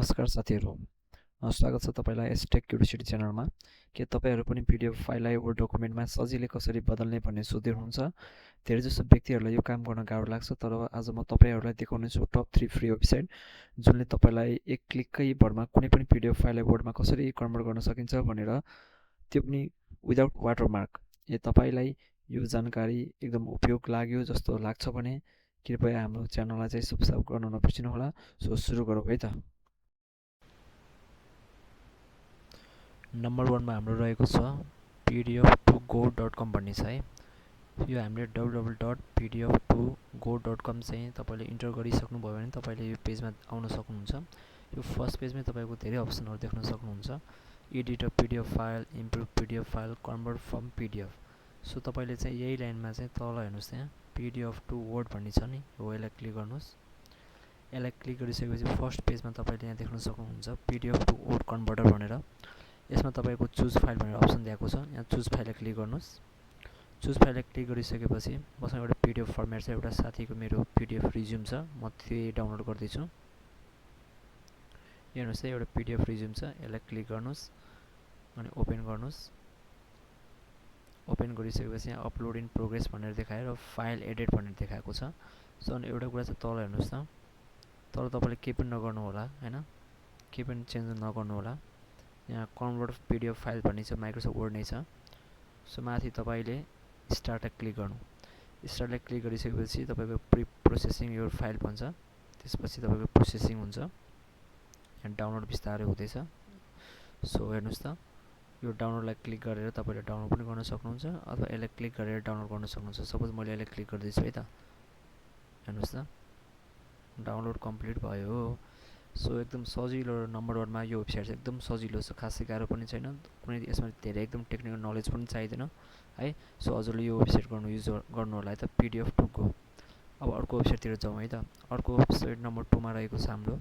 नमस्कार साथीहरू, स्वागत छ तपाईँलाई एसटेक क्युरियोसिटी च्यानलमा। के तपाईँहरू पनि पिडिएफ फाइललाई वर्ड डकुमेन्टमा सजिलै कसरी बदल्ने भन्ने सोध्दै हुनुहुन्छ? धेरैजसो व्यक्तिहरूलाई यो काम गर्न गाह्रो लाग्छ, तर आज म तपाईँहरूलाई देखाउनेछु टप 3 फ्री वेबसाइट जुनले तपाईँलाई एक क्लिककै भरमा कुनै पनि पिडिएफ फाइललाई वर्डमा कसरी कन्भर्ट गर्न सकिन्छ भनेर, त्यो पनि विदाउट वाटरमार्क। यदि तपाईँलाई यो जानकारी एकदम उपयोग लाग्यो जस्तो लाग्छ भने कृपया हाम्रो च्यानललाई चाहिँ सब्स्क्राइब गर्न नबिर्सिनुहोला। सो सुरु गरौँ है त। नम्बर 1 मा हाम्रो रहेको छ pdf2go.com भन्ने छ है। यो हामीले www.pdf2go.com चाहिँ तपाईँले इन्टर गरिसक्नुभयो भने तपाईँले यो पेजमा आउन सक्नुहुन्छ। यो फर्स्ट पेजमै तपाईँको धेरै अप्सनहरू देख्न सक्नुहुन्छ। Edit a PDF file, improve PDF file, convert from PDF. So तपाईँले चाहिँ यही लाइनमा चाहिँ तल हेर्नुहोस्, त्यहाँ पिडिएफ टु वर्ड भन्ने छ नि, हो यसलाई क्लिक गर्नुहोस्। यसलाई क्लिक गरिसकेपछि फर्स्ट पेजमा तपाईँले यहाँ देख्न सक्नुहुन्छ पिडिएफ टु वर्ड कन्भर्टर भनेर। यसमा तपाईँको चुज फाइल भनेर अप्सन दिएको छ, यहाँ चुज फाइललाई क्लिक गर्नुहोस्। चुज फाइललाई क्लिक गरिसकेपछि मसँग एउटा पिडिएफ फर्मेट छ, एउटा साथीको मेरो पिडिएफ रिज्युम छ, म त्यही डाउनलोड गर्दैछु। हेर्नुहोस् है, एउटा पिडिएफ रिज्युम छ, यसलाई क्लिक गर्नुहोस् अनि ओपन गर्नुहोस्। ओपन गरिसकेपछि यहाँ अपलोड इन प्रोग्रेस भनेर देखाएर फाइल एडिट भनेर देखाएको छ। सो अनि एउटा कुरा चाहिँ तल हेर्नुहोस् त, तर तपाईँले केही पनि नगर्नु होला हैन, केही पनि चेन्ज नगर्नु होला। यहाँ कन्भर्ट पिडिएफ फाइल भन्ने छ, माइक्रोसफ्ट वर्ड नै छ। सो माथि तपाईँले स्टार्टलाई क्लिक गर्नु। स्टार्टलाई क्लिक गरिसकेपछि तपाईँको प्री प्रोसेसिङ यो फाइल भन्छ, त्यसपछि तपाईँको प्रोसेसिङ हुन्छ। यहाँ डाउनलोड बिस्तारै हुँदैछ। सो हेर्नुहोस् त, यो डाउनलोडलाई क्लिक गरेर तपाईँले डाउनलोड पनि गर्न सक्नुहुन्छ अथवा यसलाई क्लिक गरेर डाउनलोड गर्न सक्नुहुन्छ। सपोज मैले यसलाई क्लिक गर्दैछु है त, हेर्नुहोस् त डाउनलोड कम्प्लिट भयो। सो एकदम सजिलो। नम्बर 1 मा यो वेबसाइट चाहिँ एकदम सजिलो छ, खासै गाह्रो पनि छैन, कुनै यसमा धेरै एकदम टेक्निकल नलेज पनि चाहिँदैन है। सो हजुरले यो वेबसाइट युज गर्नु होला है त, pdf2go। अब अर्को वेबसाइटतिर जाउँ है त। अर्को वेबसाइट नम्बर 2 मा रहेको छ हाम्रो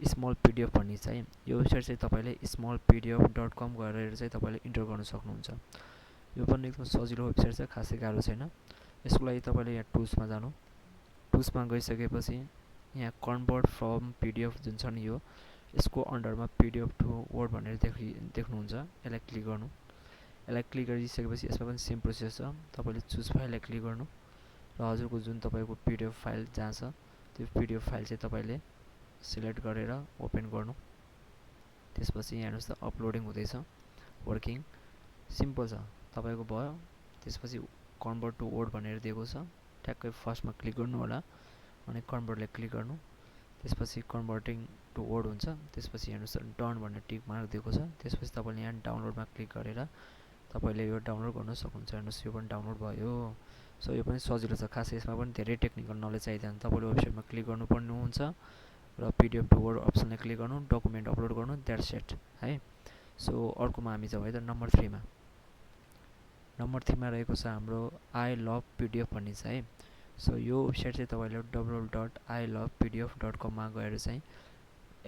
स्मल पिडिएफ भन्ने छ है। यो वेबसाइट चाहिँ तपाईँले smallpdf.com गरेर चाहिँ तपाईँले इन्टर गर्न सक्नुहुन्छ। यो पनि एकदम सजिलो वेबसाइट छ, खासै गाह्रो छैन। यसको लागि तपाईँले यहाँ टुल्समा जानु। टुल्समा गइसकेपछि यहाँ कन्भर्ट फ्रम पिडिएफ जुन छ नि, यो यसको अन्डरमा पिडिएफ टु वर्ड भनेर देख्नुहुन्छ। यसलाई क्लिक गर्नु। यसलाई क्लिक गरिसकेपछि यसमा पनि सेम प्रोसेस छ, तपाईँले चुज फाइललाई क्लिक गर्नु र हजुरको जुन तपाईँको पिडिएफ फाइल जहाँ छ त्यो पिडिएफ फाइल चाहिँ तपाईँले सिलेक्ट गरेर ओपन गर्नु। त्यसपछि यहाँ हेर्नुहोस् त अपलोडिङ हुँदैछ, वर्किङ, सिम्पल छ, तपाईँको भयो। त्यसपछि कन्भर्ट टु वर्ड भनेर दिएको छ, ठ्याक्कै फर्स्टमा क्लिक गर्नु होला अनि कन्भर्टलाई क्लिक गर्नु। त्यसपछि कन्भर्टिङ टु वर्ड हुन्छ। त्यसपछि हेर्नुहोस् डन भनेर टिक मार्क दिएको छ। त्यसपछि तपाईँले यहाँ डाउनलोडमा क्लिक गरेर तपाईँले यो डाउनलोड गर्न सक्नुहुन्छ। हेर्नुहोस् यो पनि डाउनलोड भयो। सो यो पनि सजिलो छ, खासै यसमा पनि धेरै टेक्निकल नलेज चाहिँदैन। तपाईँले वेबसाइटमा क्लिक गर्नुपर्ने हुन्छ र पिडिएफ टु वर्ड अप्सनलाई क्लिक गर्नु, डकुमेन्ट अपलोड गर्नु, द्याट्स इट है। सो अर्कोमा हामी जाउँ है त, नम्बर 3 मा। नम्बर 3 मा रहेको छ हाम्रो आई लभ पिडिएफ भन्ने छ है। सो यो वेबसाइट चाहिँ तपाईँले www.ilovepdf.com मा गएर चाहिँ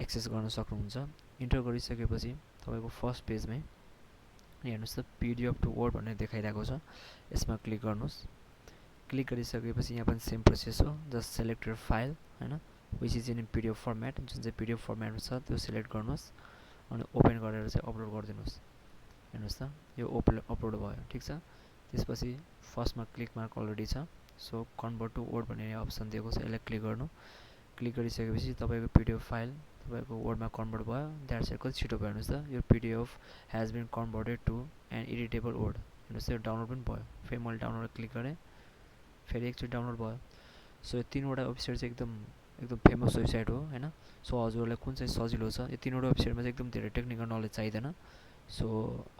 एक्सेस गर्न सक्नुहुन्छ। इन्टर गरिसकेपछि तपाईँको फर्स्ट पेजमै हेर्नुहोस् त पिडिएफ टु वर्ड भनेर देखाइरहेको छ, यसमा क्लिक गर्नुहोस्। क्लिक गरिसकेपछि यहाँ पनि सेम प्रोसेस हो, जस्ट सेलेक्ट योर फाइल हैन, which is in PDF format. जुन चाहिँ पिडिएफ फर्मेटमा छ त्यो सिलेक्ट गर्नुहोस् अनि ओपन गरेर चाहिँ अपलोड गरिदिनुहोस्। हेर्नुहोस् त यो अपलोड भयो, ठिक छ। त्यसपछि फर्स्टमा क्लिक मार्क अलरेडी छ। सो कन्भर्ट टु वर्ड भन्ने अप्सन दिएको छ, यसलाई क्लिक गर्नु। क्लिक गरिसकेपछि तपाईँको पिडिएफ फाइल तपाईँको वर्डमा कन्भर्ट भयो, द्याट्स इट। कति छिटो भयो हेर्नुहोस् त, यो PDF has been converted to an editable word. हेर्नुहोस् यो डाउनलोड पनि भयो। फेरि मैले डाउनलोड क्लिक गरेँ, फेरि एकचोटि डाउनलोड भयो। सो यो 3वटा वेबसाइट चाहिँ एकदम फेमस वेबसाइट हो हैन। सो हजुरहरूलाई कुन चाहिँ सजिलो छ, यो 3वटा वेबसाइटमा चाहिँ एकदम धेरै टेक्निकल नलेज चाहिँदैन। सो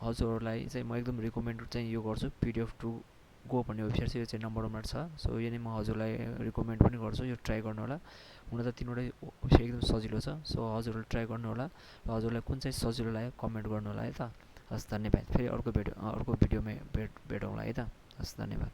हजुरहरूलाई चाहिँ म एकदम रिकमेन्ड चाहिँ यो गर्छु, pdf2go भन्ने वेबसाइट चाहिँ यो चाहिँ नम्बर 1 मा छ। सो यो नै म हजुरलाई रिकमेन्ड पनि गर्छु, यो ट्राई गर्नु होला। हुन त 3वटै वेबसाइट एकदम सजिलो छ। सो हजुरहरूले ट्राई गर्नु होला र हजुरलाई कुन चाहिँ सजिलो लाग्यो कमेन्ट गर्नु होला है त। हस्, धन्यवाद। फेरि अर्को भिडियोमा भेटौँला है त। हस्, धन्यवाद।